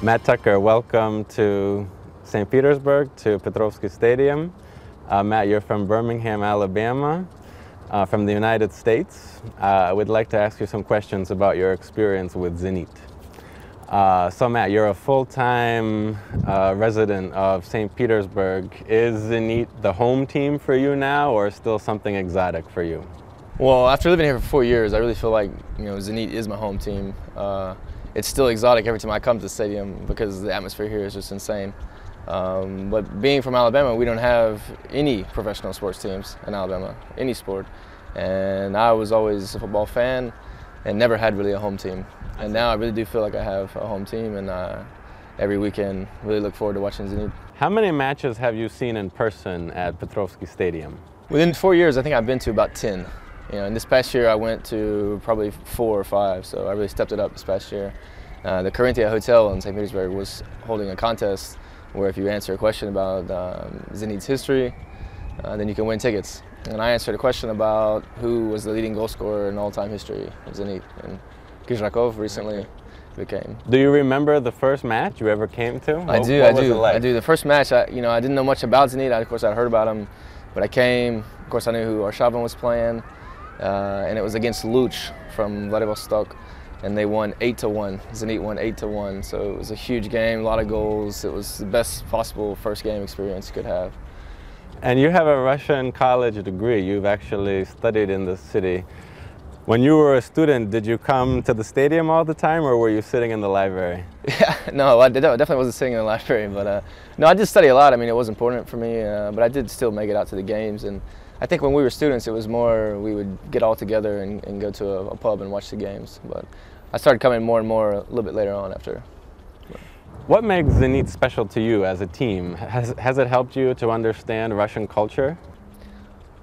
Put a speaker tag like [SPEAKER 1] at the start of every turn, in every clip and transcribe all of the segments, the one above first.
[SPEAKER 1] Mэтта Takera, welcome to St. Petersburg, to Petrovsky Stadium. Matt, you're from Birmingham, Alabama, from the United States. I would like to ask you some questions about your experience with Zenit. So Matt, you're a full-time resident of St. Petersburg. Is Zenit the home team for you now, or still something exotic for you?
[SPEAKER 2] Well, after living here for 4 years, I really feel like Zenit is my home team. It's still exotic every time I come to the stadium because the atmosphere here is just insane. But being from Alabama, we don't have any professional sports teams in Alabama, any sport. And I was always a football fan and never had really a home team. And now I really do feel like I have a home team, and every weekend really look forward to watching Zenit.
[SPEAKER 1] How many matches have you seen in person at Petrovsky Stadium?
[SPEAKER 2] Within 4 years, I think I've been to about 10. And this past year I went to probably 4 or 5, so I really stepped it up this past year. The Corinthia Hotel in St. Petersburg was holding a contest where if you answer a question about Zenit's history, then you can win tickets. And I answered a question about who was the leading goal scorer in all-time history of Zenit, and Kizrakov recently became.
[SPEAKER 1] Do you remember the first match you ever came to?
[SPEAKER 2] I do. I do. The first match, I didn't know much about Zenit. Of course, I heard about him, but I came. Of course, I knew who Arshavin was playing. And it was against Luch from Vladivostok, and they won 8-1. Zenit won 8-1, so it was a huge game, a lot of goals. It was the best possible first game experience you could have.
[SPEAKER 1] And you have a Russian college degree. You've actually studied in the city. When you were a student, did you come to the stadium all the time, or were you sitting in the library?
[SPEAKER 2] Yeah, no, I definitely wasn't sitting in the library, but no, I did study a lot. I mean, it was important for me, but I did still make it out to the games. And I think when we were students, it was more we would get all together and go to a pub and watch the games. But I started coming more and more a little bit later on after.
[SPEAKER 1] What makes Zenit special to you as a team? Has it helped you to understand Russian culture?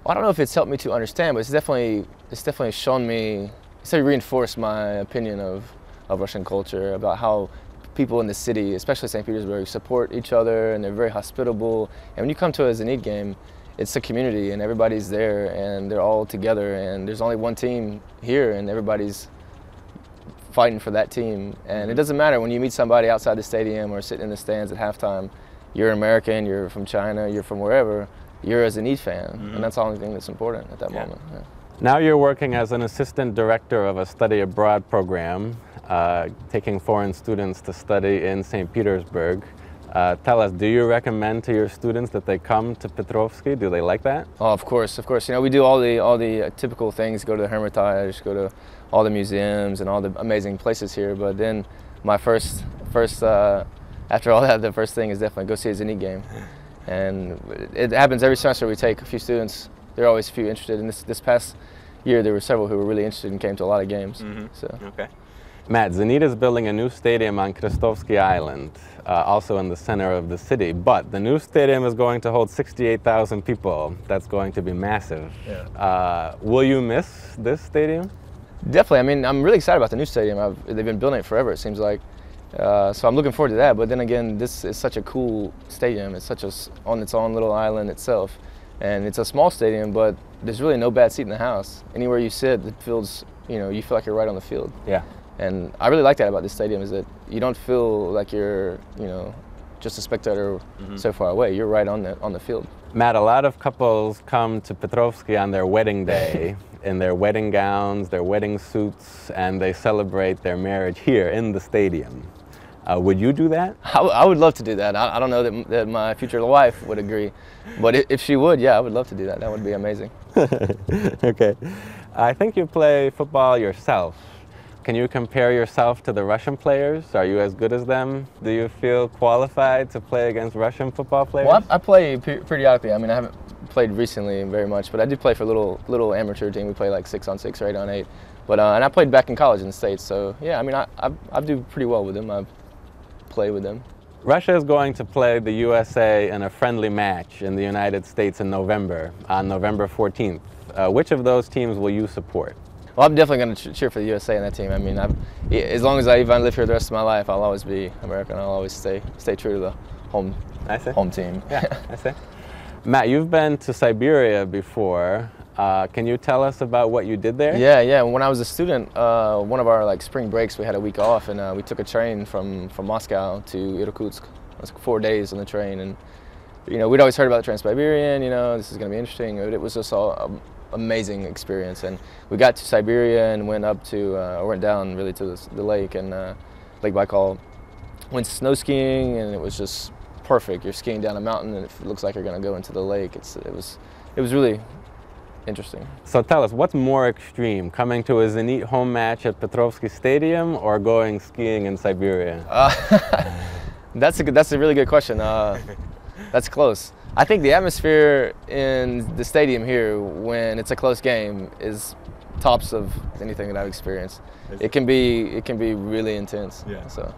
[SPEAKER 2] Well, I don't know if it's helped me to understand, but it's definitely shown me, it's reinforced my opinion of Russian culture, about how people in the city, especially St. Petersburg, support each other, and they're very hospitable. And when you come to a Zenit game, it's a community, and everybody's there, and they're all together, and there's only one team here, and everybody's fighting for that team. And it doesn't matter when you meet somebody outside the stadium or sitting in the stands at halftime. You're American, you're from China, you're from wherever, you're a Zenit fan, and that's the only thing that's important at that moment. Yeah.
[SPEAKER 1] Now you're working as an assistant director of a study abroad program, taking foreign students to study in St. Petersburg. Tell us, do you recommend to your students that they come to Petrovsky? Do they like that?
[SPEAKER 2] Oh, of course, of course. We do all the typical things, go to the Hermitage, go to all the museums and all the amazing places here. But then my first after all that, the first thing is definitely go see a Zenit game. And it happens every semester. We take a few students. There are always a few interested. And this past year, there were several who were really interested and came to a lot of games. So.
[SPEAKER 1] Okay. Matt, Zenit is building a new stadium on Krestovsky Island, also in the center of the city, but the new stadium is going to hold 68,000 people. That's going to be massive. Yeah. Will you miss this stadium?
[SPEAKER 2] Definitely. I mean, I'm really excited about the new stadium. They've been building it forever, it seems like. So I'm looking forward to that, but then again, this is such a cool stadium. It's on its own little island itself, and it's a small stadium, but there's really no bad seat in the house. Anywhere you sit, it feels, you feel like you're right on the field.
[SPEAKER 1] Yeah.
[SPEAKER 2] And I really like that about this stadium, is that you don't feel like you're, just a spectator so far away. You're right on the field.
[SPEAKER 1] Matt, a lot of couples come to Petrovsky on their wedding day in their wedding gowns, their wedding suits, and they celebrate their marriage here in the stadium. Would you do that?
[SPEAKER 2] I would love to do that. I don't know that my future wife would agree, but if she would, yeah, I would love to do that. That would be amazing.
[SPEAKER 1] Okay. I think you play football yourself. Can you compare yourself to the Russian players? Are you as good as them? Do you feel qualified to play against Russian football players?
[SPEAKER 2] Well, I play periodically. I mean, I haven't played recently very much, but I did play for a little amateur team. We play like 6-on-6 or 8-on-8. But and I played back in college in the States. So yeah, I mean, I do pretty well with them. I play with them.
[SPEAKER 1] Russia is going to play the USA in a friendly match in the United States in November, on November 14th. Which of those teams will you support?
[SPEAKER 2] Well, I'm definitely going to cheer for the USA in that team. I mean, as long as I live here the rest of my life, I'll always be American. I'll always stay true to the home team.
[SPEAKER 1] Yeah, I see. Matt, you've been to Siberia before. Can you tell us about what you did there?
[SPEAKER 2] Yeah. When I was a student, one of our like spring breaks, we had a week off, and we took a train from Moscow to Irkutsk. It was 4 days on the train, and you know, we'd always heard about the Trans-Siberian. You know, this is going to be interesting. But it was just an amazing experience, and we got to Siberia and went up to, went down really to the lake and Lake Baikal. Went snow skiing, and it was just perfect. You're skiing down a mountain, and it looks like you're going to go into the lake. It was really interesting.
[SPEAKER 1] So tell us, what's more extreme, coming to a Zenit home match at Petrovsky Stadium or going skiing in Siberia?
[SPEAKER 2] That's a really good question. That's close. I think the atmosphere in the stadium here, when it's a close game, is tops of anything that I've experienced. It can be really intense. Yeah. So.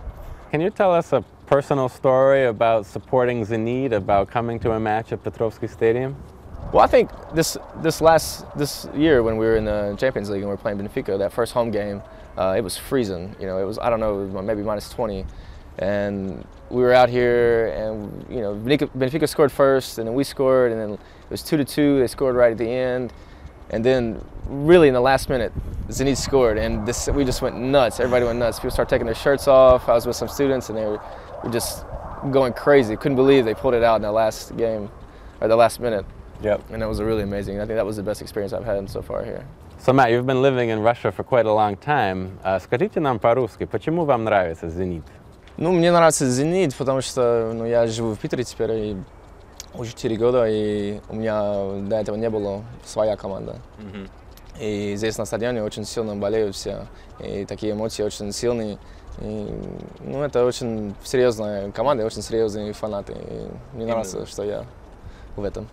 [SPEAKER 1] Can you tell us a personal story about supporting Zenit, about coming to a match at Petrovsky Stadium?
[SPEAKER 2] Well, I think this year when we were in the Champions League and we were playing Benfica, that first home game, it was freezing. You know, it was, I don't know, maybe -20, and we were out here, and you know, Benfica scored first, and then we scored, and then it was 2-2. They scored right at the end, and then really in the last minute, Zenit scored, and we just went nuts. Everybody went nuts. People started taking their shirts off. I was with some students, and they were just going crazy. Couldn't believe they pulled it out in the last game, or the last minute.
[SPEAKER 1] Yep.
[SPEAKER 2] And that was really amazing. I think that was the best experience I've had so far here.
[SPEAKER 1] So Matt, you've been living in Russia for quite a long time. Скажите нам по-русски, почему вам нравится Зенит?
[SPEAKER 2] Ну, мне нравится «Зенит», потому что я живу в Питере теперь и уже 4 года, и у меня до этого не было своя команда. И здесь на стадионе очень сильно болеют все, и такие эмоции очень сильные. И, ну, это очень серьезная команда, очень серьезные фанаты. И мне нравится, что я в этом.